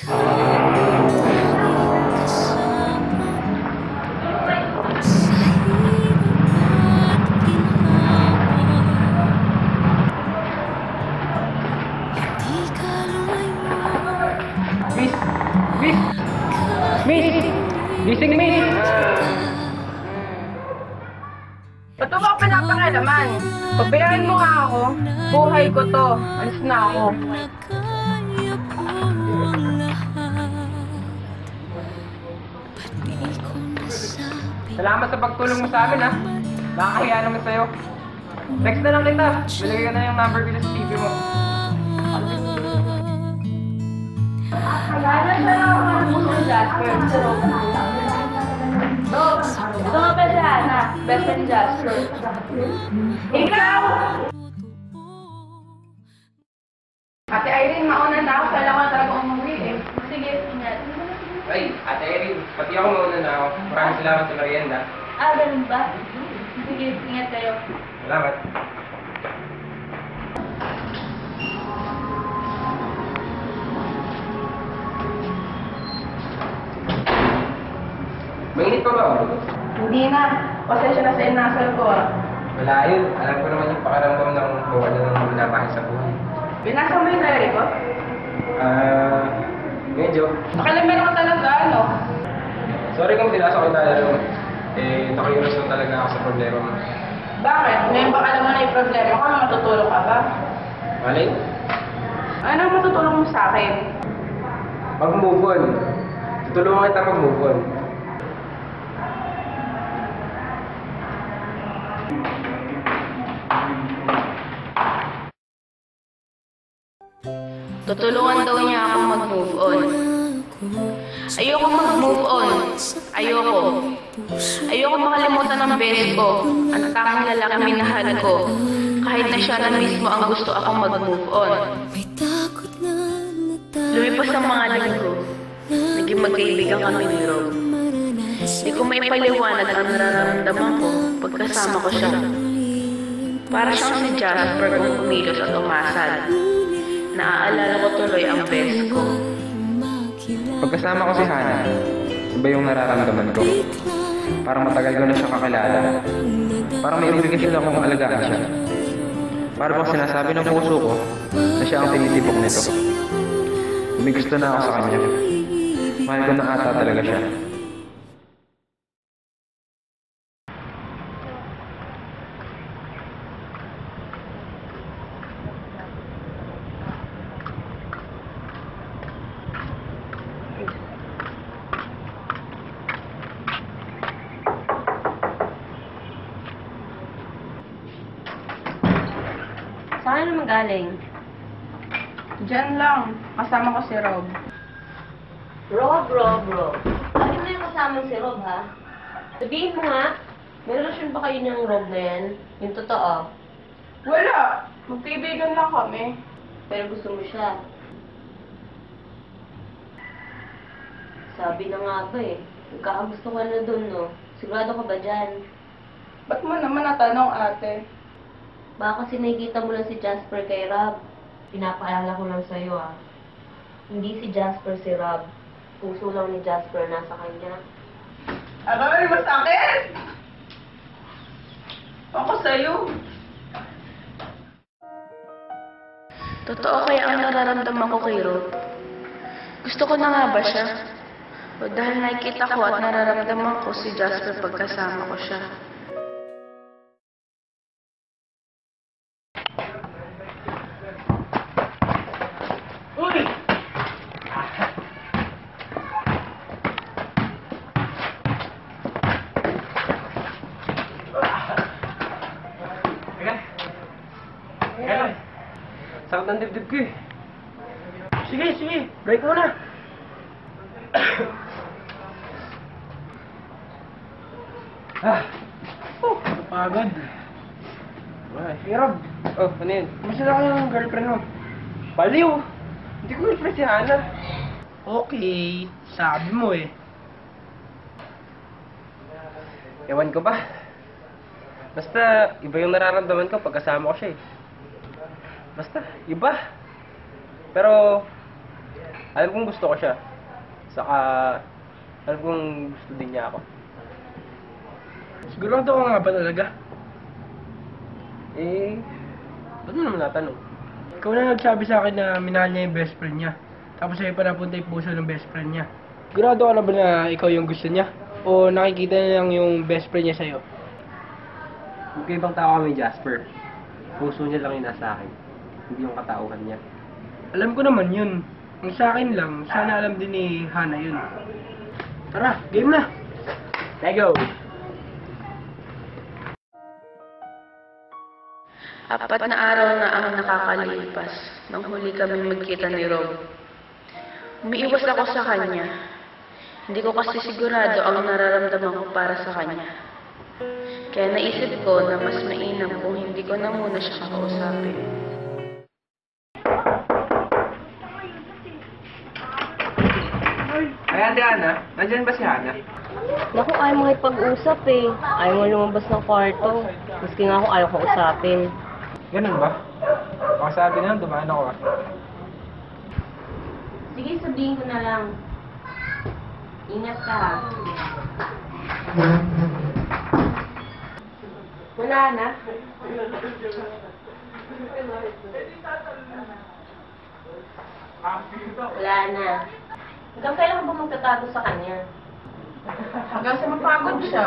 Miss! Miss! Miss! Gising, Miss! Ba't mo ba pinapakialaman? Pabayaan mo nga ako. Buhay ko to. Alis na ako. Salamat sa pagtulong mo sa amin, ha? Nakakahiya naman sa'yo. Text na lang kita. Bilagay ka na yung number ko sa TV mo. Kaya na lang ako ng puso ng Jasper. Ito nga ba si Hana? Best friend Jasper. Ikaw! Ate Irene, mauna na ako. Kailangan ko talaga umuwi eh. Sige, ingat. Ay, Ate Erin, pati ako mauna na ako. Maraming salamat sa merienda. Ganun ba? Sige, ingat kayo. Salamat. Mainit pa ba ako? Hindi na. Pasensya na sa inasal ko ah. Wala yun. Alam ko naman yung pakaramdam ng wala nang binabahay sa buhay. Binasa mo yung diary ko? Medyo. Nakalimutan ko talaga, ano? Sorry kung tinasa ko tayo. Nakiuras lang talaga ako sa problema mo. Bakit? Ngayon ba alam mo na yung problema ko na matutulong ka ba? Malay? Ano ang matutulong mo sa akin? Mag-move on. Tutulungan kita mag-move on. Tutulungan daw niya ako mag-move on. Ayoko mag-move on. Ayoko. Ayoko makalimutan ng best ko. Ang tanging lalaki minahal ko. Kahit na siya na mismo ang gusto akong mag-move on. Lumipas ang mga linggo. Naging magkaibigan kami ni Rob. Hindi ko may paliwanag ang nararamdaman ko pagkasama ko siya. Para siyang si Jasper kung kumilos at umasal. Naaalala ko tuloy ang best ko. Pagkasama ko si Hana, iba yung nararamdaman ko. Parang matagal ko na siya kakilala. Parang may obligasyon akong alagaan siya. Parang bang sinasabi ng puso ko na siya ang tinitipok nito. May gusto na ako sa kanya. Mahal ko na ata talaga siya. Saan naman galing? Diyan lang. Kasama ko si Rob. Rob. Bakit na yung kasama si Rob, ha? Sabihin mo nga, may relasyon ba kayo ng Rob na yan? Yung totoo. Wala. Magkaibigan lang kami. Pero gusto mo siya. Sabi na nga ba eh. Nagkakagusto ka na dun, no? Sigurado ka ba dyan? Ba't mo naman natanong, ate? Baka kasi nakikita mo lang si Jasper kay Rob. Pinapaalala ko lang sa'yo, ah. Hindi si Jasper si Rob. Puso lang ni Jasper nasa kanya. Aray, masakit! Ako sa'yo. Totoo kaya ang nararamdaman ko kay Rob? Gusto ko na nga ba siya? O dahil nakikita ko at nararamdaman ko si Jasper pagkasama ko siya. Uy! Sakit ng dibdib ko eh. Sige. Break mo na. Pagod. Hey, Rob. Oh, ano yun? Kumusta na kayo ng girlfriend mo? Baliw! Hindi ko girlfriend si Hana. Okay, sabi mo eh. Ewan ko ba? Basta, iba yung nararamdaman ko pagkasama ko siya eh. Basta, iba. Pero, Alam kong gusto ko siya. Saka, alam kong gusto din niya ako. Sigurado ka nga ba talaga? Ba't mo naman natanong? Ikaw na nagsabi sa akin na minahal niya yung best friend niya. Tapos sa'yo pa napunta yung puso ng best friend niya. Sigurado ka na ba na ikaw yung gusto niya? O nakikita niya lang yung best friend niya sa'yo? Magkaibang tao kami, Jasper. Puso niya lang yung nasa akin. Hindi yung katauhan niya. Alam ko naman yun. Ang sa akin lang, sana alam din ni Hana yun. Tara, game na! Let's go! 4 na araw na ang nakakalipas nang huli kami magkita ni Rob. Umiiwas ako sa kanya. Hindi ko kasi sigurado ang nararamdaman ko para sa kanya. Kaya naisip ko na mas mainam kung hindi ko na muna siya kakausapin. Ay, Ate Hana, nandyan ba si Hana? Naku, ayaw mo ipag-usap eh. Ayaw mo lumabas ng kwarto. Maski nga ako ayaw ko usapin. Ganun ba? Baka sabi na, dumaan ako ah. Sige, sabihin ko na lang. Ingat ka ha. Wala na. Wala na. Hanggang kailan ka ba magtatago sa kanya? Hanggang sa mapagod siya.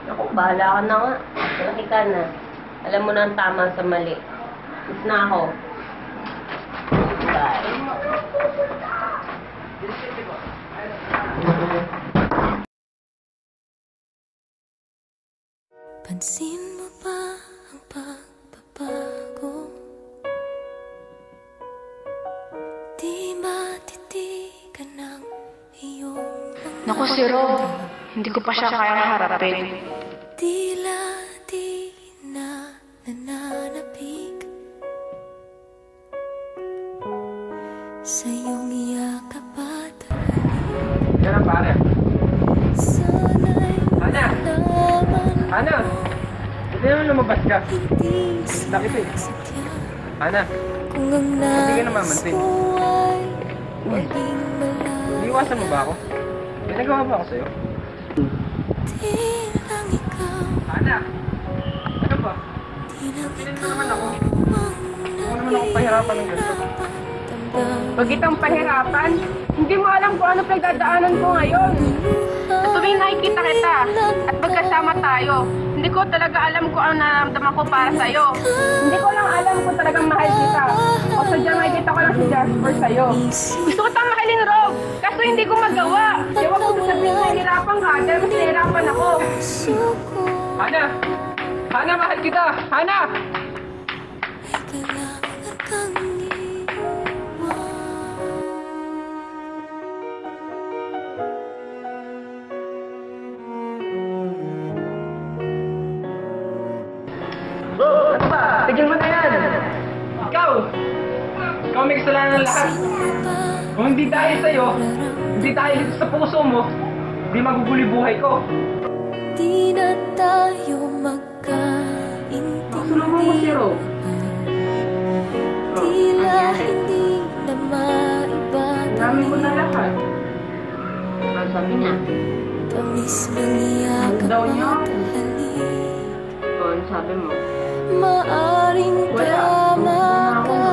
Ako, bahala ka na nga. Malaki ka na. Alam mo na ang tama sa mali. Miss na ako. Bye. Pansin mo ba ang pagbabago? Di matitigan ng iyong Naku si Rob, hindi ko pa siya kayang harapin. tila di na nananapig sa iyong yakap at halik. Yan ang pare. Sana'y Hana! malaman Hana! Hindi naman lumabas ka. di Laki to eh. sadya Hana, kung ang Hindi ka nais namamansin. ko ay maging malaman. iniwasan mo ba ako? May nagawa ba ako sa'yo? Di lang ikaw, Hana! Ano ba? di lang Pinito ikaw naman ako. ang Huwag naman ako pahirapan ng ganito. nararamdaman. Huwag kitang pahirapan. Hindi mo alam kung ano pinagdadaanan ko ngayon. Sa tuwing nakikita kita at magkasama tayo, hindi ko talaga alam kung ano nararamdaman ko para sa'yo. Hindi ko lang alam kung talagang mahal kita. O sadyang nakikita ko lang si Jasper sa'yo. Gusto ko tang mahalin, Rob. Kaso hindi ko magawa. Kaya wag mo sabihin na nahihirapan ka dahil mas nahihirapan ako. Suko Hana! Hana, mahal kita! Hana! ay kailangan kang iwan. Ano ba? Tigil mo na yan! Ikaw! Ikaw may kasalanan ng lahat. Sino ba Kung hindi dahil sa'yo, hindi dahil sa puso mo, hindi maguguli buhay ko. di na tayo Sulungan mo si magkaintindi? Ro. Tila hindi na maibatan Namin ko na lahat. Ano sabi niya? tamis ng iyakap Daw niya at ako. halik. O, ano sabi mo? Maaring Wala. tama ka,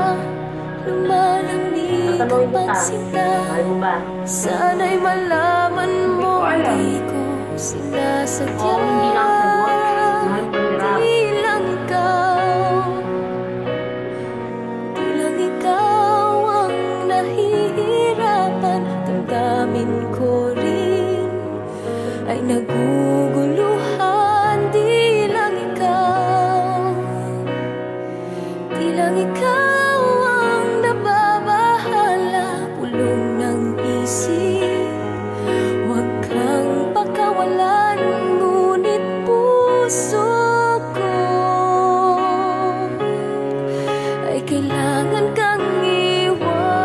lumalamig Tatanungin ang kita. sinta. Mahal mo ba? Sana'y malaman mo ko alam. di ko sinasadya. Oo, hindi lang sagot. Mahal mo si Rob. Di lang ikaw, di lang ikaw ang nahihirapan. Damdamin ko rin ay naguguluhan. Di lang ikaw, di lang ikaw ang nababahala. Pulong ng isip, huwag kang pakawalan, ngunit puso ko ay kailangan kang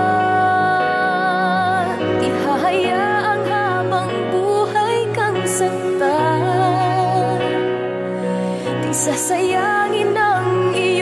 iwan. Di hahayaang habang buhay kang saktan, di sasayangin ang iyong